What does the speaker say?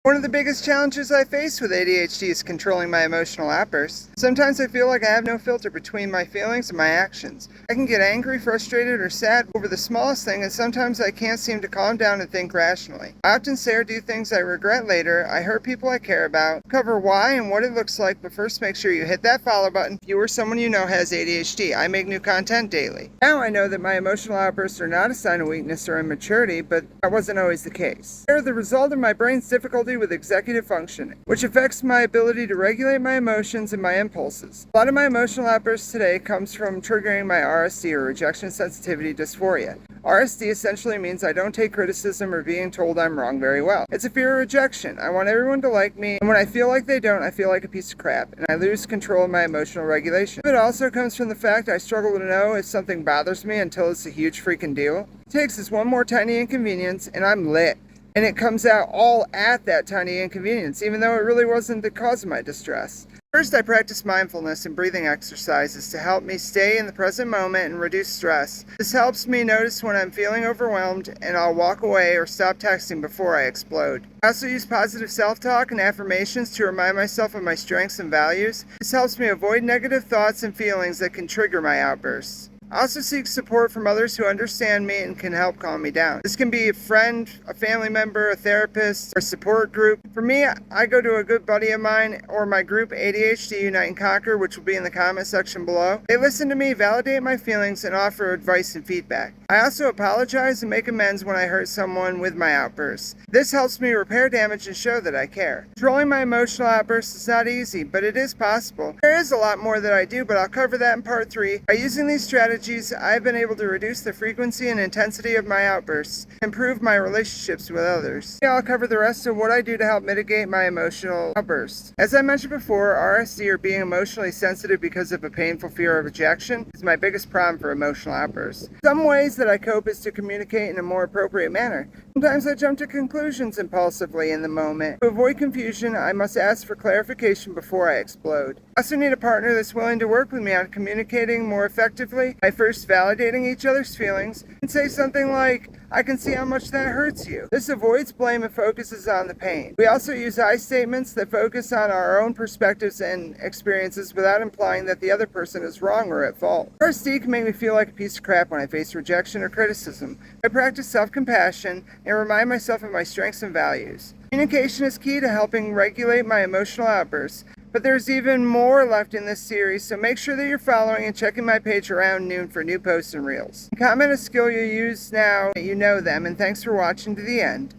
One of the biggest challenges I face with ADHD is controlling my emotional outbursts. Sometimes I feel like I have no filter between my feelings and my actions. I can get angry, frustrated, or sad over the smallest thing, and sometimes I can't seem to calm down and think rationally. I often say or do things I regret later. I hurt people I care about. Cover why and what it looks like, but first make sure you hit that follow button if you or someone you know has ADHD. I make new content daily. Now I know that my emotional outbursts are not a sign of weakness or immaturity, but that wasn't always the case. They're the result of my brain's difficulty with executive functioning, which affects my ability to regulate my emotions and my impulses. A lot of my emotional outbursts today comes from triggering my RSD, or rejection sensitivity dysphoria. RSD essentially means I don't take criticism or being told I'm wrong very well. It's a fear of rejection. I want everyone to like me, and when I feel like they don't, I feel like a piece of crap, and I lose control of my emotional regulation. It also comes from the fact I struggle to know if something bothers me until it's a huge freaking deal. It takes is one more tiny inconvenience, and I'm lit. And it comes out all at that tiny inconvenience, even though it really wasn't the cause of my distress. First, I practice mindfulness and breathing exercises to help me stay in the present moment and reduce stress. This helps me notice when I'm feeling overwhelmed, and I'll walk away or stop texting before I explode. I also use positive self-talk and affirmations to remind myself of my strengths and values. This helps me avoid negative thoughts and feelings that can trigger my outbursts. I also seek support from others who understand me and can help calm me down. This can be a friend, a family member, a therapist, or a support group. For me, I go to a good buddy of mine or my group ADHD Unite and Conquer, which will be in the comment section below. They listen to me, validate my feelings, and offer advice and feedback. I also apologize and make amends when I hurt someone with my outbursts. This helps me repair damage and show that I care. Controlling my emotional outbursts is not easy, but it is possible. There is a lot more that I do, but I'll cover that in part 3. By using these strategies, I've been able to reduce the frequency and intensity of my outbursts, improve my relationships with others. I'll cover the rest of what I do to help mitigate my emotional outbursts. As I mentioned before, RSD, or being emotionally sensitive because of a painful fear of rejection, is my biggest problem for emotional outbursts. Some ways that I cope is to communicate in a more appropriate manner. Sometimes I jump to conclusions impulsively in the moment. To avoid confusion, I must ask for clarification before I explode. I also need a partner that's willing to work with me on communicating more effectively by first validating each other's feelings and say something like, "I can see how much that hurts you." This avoids blame and focuses on the pain. We also use I statements that focus on our own perspectives and experiences without implying that the other person is wrong or at fault. RSD can make me feel like a piece of crap when I face rejection or criticism. I practice self-compassion and remind myself of my strengths and values. Communication is key to helping regulate my emotional outbursts. But there's even more left in this series, so make sure that you're following and checking my page around noon for new posts and reels. Comment a skill you use now that you know them, and thanks for watching to the end.